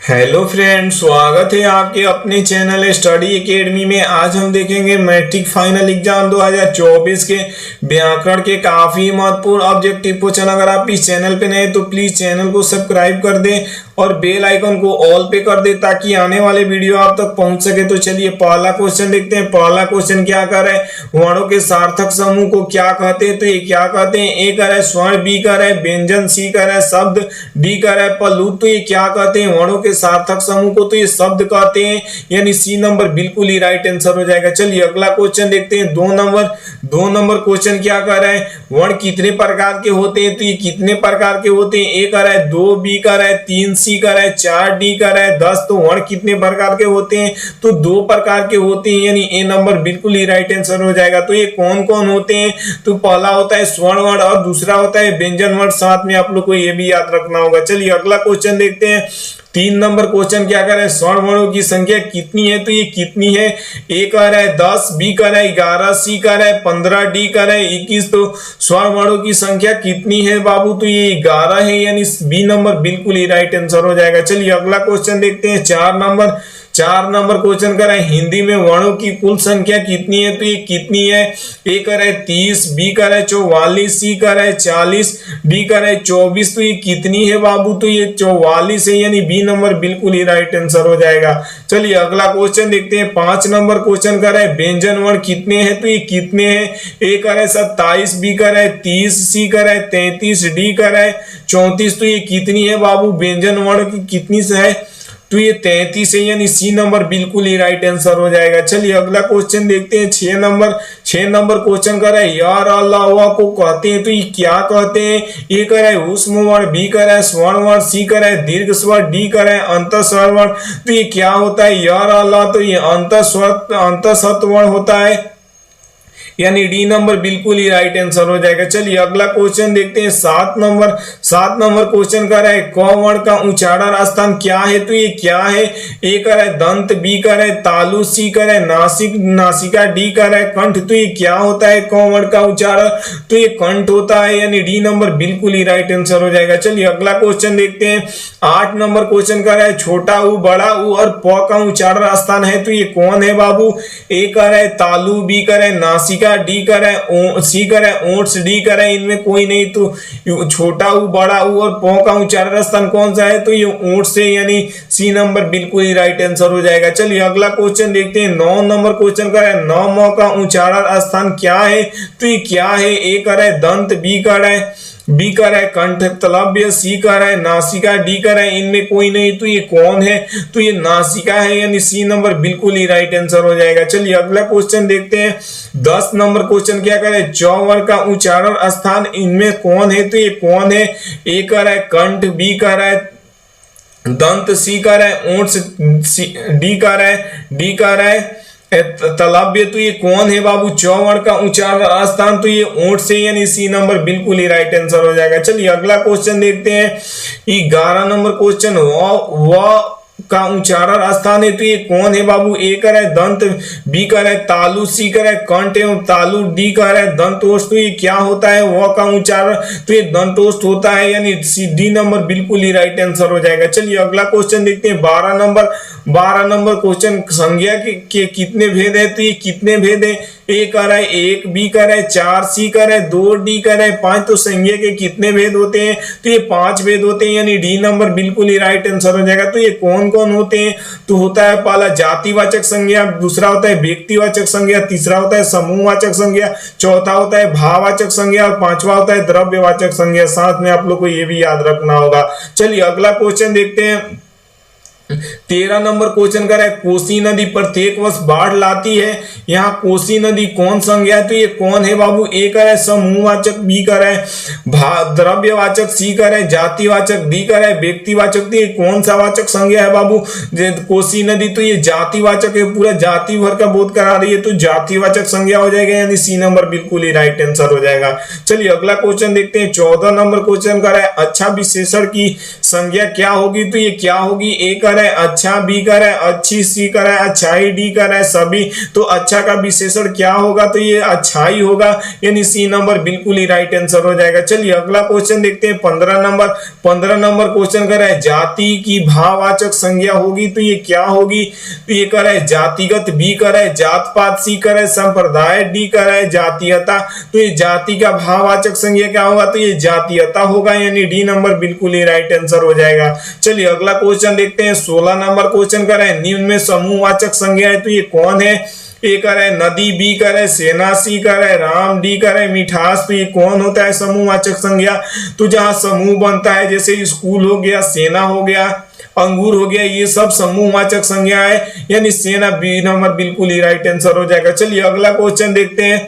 Hello friend, स्वागत है आपके अपने चैनल स्टडी एकेडमी में। आज हम देखेंगे मैट्रिक फाइनल एग्जाम 2024 के व्याकरण के काफी महत्वपूर्ण ऑब्जेक्टिव क्वेश्चन। अगर आप इस चैनल पे नए तो प्लीज चैनल को सब्सक्राइब कर दें और बेल आइकन को ऑल पे कर दें ताकि आने वाले वीडियो आप तक पहुंच सके। तो चलिए पहला क्वेश्चन देखते हैं। पहला क्वेश्चन क्या कर रहा है, वर्णों के सार्थक समूह को क्या कहते हैं? तो ये क्या कहते हैं? ए कर है स्वर्ण, बी कर है व्यंजन, सी कर है शब्द, डी कर है पल्लू। तो ये क्या कहते हैं? वर्णों के सार्थक समूह को तो ये शब्द कहते हैं, यानी सी नंबर बिल्कुल ही राइट आंसर हो जाएगा। चलिए अगला क्वेश्चन देखते हैं। दो नंबर क्वेश्चन क्या कर रहा है, वर्ण कितने प्रकार के होते हैं? तो ये कितने प्रकार के होते हैं? ए कर है 2, बी कर है 3, सी कर है 4, डी कर है 10। तो वर्ण कितने प्रकार के होते हैं? तो 2 प्रकार के होते हैं, यानी ए नंबर बिल्कुल ही राइट आंसर हो जाएगा। तो ये कौन कौन होते हैं? तो पहला होता है स्वर्ण वर्ण और दूसरा होता है व्यंजन वर्ण। साथ में आप लोग को ये भी याद रखना होगा। चलिए अगला क्वेश्चन देखते हैं। 3 नंबर क्वेश्चन क्या कर रहा है, स्वर्ण वर्णों की संख्या कितनी है? तो ये कितनी है? ए कर है 10, बी कर है 11, सी कर है 15, डी कर है 21। तो स्वर्ण वर्णों की संख्या कितनी है बाबू? तो ये 11 है, यानी बी नंबर बिल्कुल ही राइट आंसर हो जाएगा। चलिए अगला क्वेश्चन देखते हैं। 4 नंबर क्वेश्चन कर है, हिंदी में वर्णों की कुल संख्या कितनी है? तो ये कितनी है? ए कर है 30, बी कर है 44, सी कर है 40, डी कर है 24। तो ये कितनी है बाबू? तो ये 44 है, यानी बी नंबर बिल्कुल ही राइट आंसर हो जाएगा। चलिए अगला क्वेश्चन देखते हैं। 5 नंबर क्वेश्चन कर है, व्यंजन वर्ण कितने हैं? तो ये कितने हैं? ए कर है 27, बी कर है 30, सी कर है 33, डी कर है 34। तो ये कितनी है बाबू? व्यंजन वर्ण की कितनी से है? तो ये 33 है, यानी सी नंबर बिल्कुल ही राइट आंसर हो जाएगा। चलिए अगला क्वेश्चन देखते हैं। 6 नंबर क्वेश्चन कर है, यार अल्लाह को कहते हैं? तो ये क्या कहते हैं? ए कर है ऊष्म वर्ण, बी कर है स्वर्ण वर्ण, सी कर है दीर्घ स्वर, डी कर है अंतःस्वर वर्ण। तो ये क्या होता है यार अल्लाह? तो ये अंतःस्वर वर्ण होता है, यानी डी नंबर बिल्कुल ही राइट आंसर हो जाएगा। चलिए अगला क्वेश्चन देखते हैं। 7 नंबर क्वेश्चन कर है, क वर्ण का उच्चारण स्थान क्या है? तो ये क्या है? ए कर है दंत, बी कर है तालु, सी कर है नासिका, डी कर है कंठ। तो ये क्या होता है क वर्ण का उच्चारण? तो ये कंठ होता है, यानी डी नंबर बिल्कुल ही राइट आंसर हो जाएगा। चलिए अगला क्वेश्चन देखते हैं। 8 नंबर क्वेश्चन कर है, छोटा ऊ, बड़ा ऊ और प का उच्चारण स्थान है। तो ये कौन है बाबू? ए कर है तालु, बी कर है नासिका, डी कर है सी कर है ओट्स, डी कर है इनमें कोई नहीं। तो छोटा ऊ, बड़ा ऊ और पौ का उच्चारण स्थान कौन सा है? तो ये ओट्स है, यानी सी नंबर बिल्कुल ही राइट आंसर हो जाएगा। चलिए अगला क्वेश्चन देखते हैं। 9 नंबर क्वेश्चन कर है, 9 मौ का उच्चारण स्थान क्या है? तो ये क्या है? ए कर है दंत, बी कर है कंठ तलव्य, सी कर है नासिका, डी कर है इनमें कोई नहीं। तो ये कौन है? तो ये नासिका है, यानी सी नंबर बिल्कुल ही राइट आंसर हो जाएगा। चलिए अगला क्वेश्चन देखते हैं। 10 नंबर क्वेश्चन क्या करे, च वर्ण का उच्चारण स्थान इनमें कौन है? तो ये कौन है? ए कर है कंठ, बी कर है दंत, सी कर है ओट्स, डी कर है तलव्य। तो ये कौन है बाबू? च वर्ण का उच्चारण स्थान तो ये ओठ से, यानी सी नंबर बिल्कुल ही राइट आंसर हो जाएगा। चलिए अगला क्वेश्चन देखते हैं। 11 नंबर क्वेश्चन, व का उच्चारण स्थान है। तो ये कौन है बाबू? ए कर है दंत, बी कर है तालु, सी कर है कंठ एवं तालु, डी कर है दंतोष्ठ। तो ये क्या होता है? व का उच्चारण तो ये दंतोष्ठ होता है, यानी डी नंबर बिल्कुल ही राइट आंसर हो जाएगा। चलिए अगला क्वेश्चन देखते हैं। 12 नंबर क्वेश्चन, संज्ञा के कितने भेद है? तो ये कितने भेद है? ए कर है 1, बी कर है 4, सी कर है 2, डी कर है 5। तो संज्ञा के कितने भेद होते हैं? तो ये 5 भेद होते हैं, यानी डी नंबर बिल्कुल ही राइट आंसर हो जाएगा। तो ये कौन कौन होते हैं? तो होता है पहला जातिवाचक संज्ञा, दूसरा होता है व्यक्तिवाचक संज्ञा, तीसरा होता है समूहवाचक संज्ञा, चौथा होता है भाववाचक संज्ञा और पांचवा होता है द्रव्यवाचक संज्ञा। साथ में आप लोग को ये भी याद रखना होगा। चलिए अगला क्वेश्चन देखते हैं। 13 नंबर क्वेश्चन कर है, कोसी नदी प्रत्येक वर्ष बाढ़ लाती है। यहाँ कोसी नदी कौन संज्ञा है? तो ये कौन है बाबू? ए कर है समूहवाचक, बी कर है द्रव्यवाचक, सी कर है जातिवाचक, डी कर है व्यक्तिवाचक। तो ये कौन सा वाचक संज्ञा है बाबू? कोसी नदी तो ये जातिवाचक है, पूरा जाति भर का बोध करा रही है, तो जातिवाचक संज्ञा हो जाएगा, यानी सी नंबर बिल्कुल ही राइट आंसर हो जाएगा। चलिए अगला क्वेश्चन देखते हैं। 14 नंबर क्वेश्चन कर है, अच्छा विशेषण की संज्ञा क्या होगी? तो ये क्या होगी? ए कर कर है अच्छा, बी कर है अच्छी, सी कर है अच्छाई, डी कर है सभी। तो अच्छा का विशेषण क्या होगा, तो ये अच्छाई होगा, यानी सी नंबर बिल्कुल ही राइट आंसर हो जाएगा। चलिए अगला क्वेश्चन देखते हैं 15 नंबर क्वेश्चन कर है जाति की भाववाचक संज्ञा होगी, तो ये क्या होगी, तो ये कर है जातिगत, बी कर है जात पात, सी कर है संप्रदाय, डी कर है जातीयता। तो ये जाति का भाववाचक संज्ञा क्या होगा, तो ये जातीयता होगा, यानी डी नंबर बिल्कुल ही राइट आंसर हो जाएगा। चलिए अगला क्वेश्चन देखते हैं 16 नंबर क्वेश्चन कर है निम्न में समूहवाचक संज्ञा है, तो ये कौन है, ए कर है नदी, बी कर है सेना, सी कर है राम, डी कर है मिठास। तो ये कौन होता है समूहवाचक संज्ञा, तो जहां समूह बनता है जैसे स्कूल हो गया, सेना हो गया, अंगूर हो गया, ये सब समूहवाचक संज्ञा है, यानी सेना बी नंबर बिल्कुल ही राइट आंसर हो जाएगा। चलिए अगला क्वेश्चन देखते हैं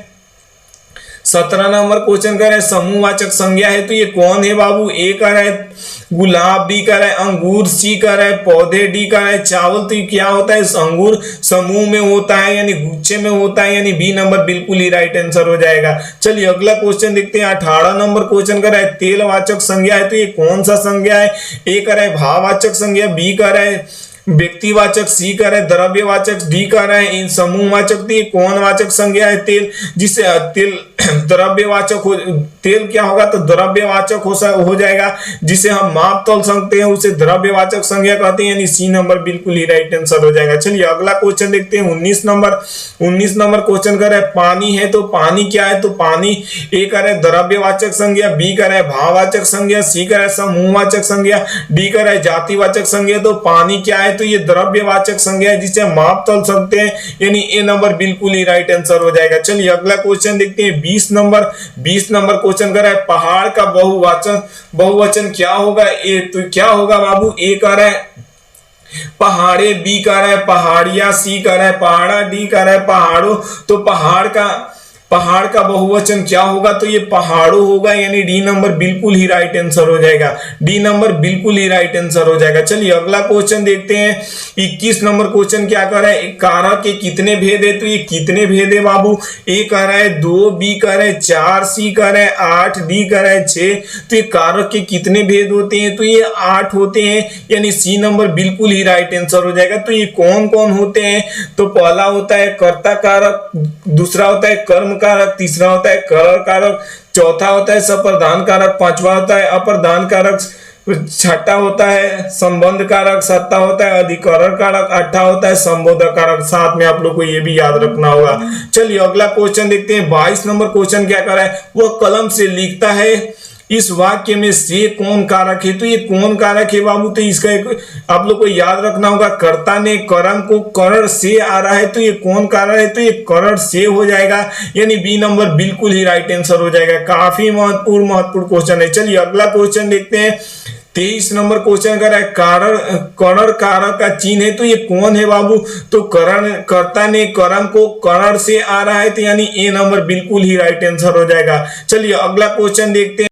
17 नंबर क्वेश्चन कर है समूहवाचक संज्ञा है, तो ये कौन है बाबू, ए कर है गुलाब, बी कर है अंगूर, सी कर है पौधे, डी कर है चावल। तो ये क्या होता है, अंगूर समूह में होता है यानी गुच्छे में होता है, यानी बी नंबर बिल्कुल ही राइट आंसर हो जाएगा। चलिए अगला क्वेश्चन देखते हैं 18 नंबर क्वेश्चन कर है तेलवाचक संज्ञा है, तो ये कौन सा संज्ञा है, ए कर है भाववाचक संज्ञा, बी कर है व्यक्तिवाचक, सी कर है द्रव्यवाचक, डी कर है इन समूहवाचक। तो कौन वाचक संज्ञा है तेल, जिसे तेल द्रव्यवाचक हो, तेल क्या होगा तो द्रव्यवाचक हो जाएगा, जिसे हम माप तौल सकते हैं उसे द्रव्यवाचक संज्ञा कहते हैं, यानी सी नंबर बिल्कुल ही राइट आंसर हो जाएगा। चलिए अगला क्वेश्चन देखते हैं 19 नंबर क्वेश्चन कर है पानी है, तो पानी क्या है, तो पानी ए कर है द्रव्यवाचक संज्ञा, बी कर है भाववाचक संज्ञा, सी कर है समूहवाचक संज्ञा, डी कर है जातिवाचक संज्ञा। तो पानी क्या है, तो ये द्रव्यवाचक संज्ञा है जिसे माप तौल सकते हैं, यानी ए नंबर बिल्कुल ही राइट आंसर हो जाएगा। चलिए अगला क्वेश्चन देखते हैं 20 नंबर क्वेश्चन कर है पहाड़ का बहुवचन क्या होगा, ए तो क्या होगा बाबू, ए कर है पहाड़े, बी कर है पहाड़िया, सी कर है पहाड़ा, डी कर है पहाड़ों। तो पहाड़ का बहुवचन क्या होगा, तो ये पहाड़ों होगा, यानी डी नंबर बिल्कुल ही राइट आंसर हो जाएगा, डी नंबर बिल्कुल ही राइट आंसर हो जाएगा। चलिए अगला क्वेश्चन देखते हैं 21 नंबर क्वेश्चन क्या कर रहा है, कारक के कितने भेद है, तो ये कितने भेद है बाबू, ए कर रहा है 2, बी कर रहा है 4, सी कर रहा है 8, डी कर रहा है 6। तो ये कारक के कितने भेद होते हैं, तो ये 8 होते हैं, यानी सी नंबर बिल्कुल ही राइट आंसर हो जाएगा। तो ये कौन कौन होते हैं, तो पहला होता है कर्ता कारक, दूसरा होता है कर्म कारक, तीसरा होता है कर कारक, चौथा होता है सप्रधान कारक, पांचवा होता है अप्रधान कारक, छठा होता है संबंध कारक, सत्ता होता है अधिकरण कारक, अट्ठा होता है संबोधक कारक। साथ में आप लोग को ये भी याद रखना होगा। चलिए अगला क्वेश्चन देखते हैं 22 नंबर क्वेश्चन क्या कर रहा है, वह कलम से लिखता है इस वाक्य में से कौन कारक है, तो ये कौन कारक है बाबू, तो इसका एक आप लोग को याद रखना होगा, कर्ता ने कर्म को करण से आ रहा है, तो ये कौन कारक है, तो ये करण से हो जाएगा, यानी बी नंबर बिल्कुल ही राइट आंसर हो जाएगा। काफी महत्वपूर्ण क्वेश्चन है। चलिए अगला क्वेश्चन देखते हैं 23 नंबर क्वेश्चन कर है करण कारक का चिन्ह है, तो ये कौन है बाबू, तो कर्ता ने कर्म को करण से आ रहा है, तो यानी ए नंबर बिल्कुल ही राइट आंसर हो जाएगा। चलिए अगला क्वेश्चन देखते हैं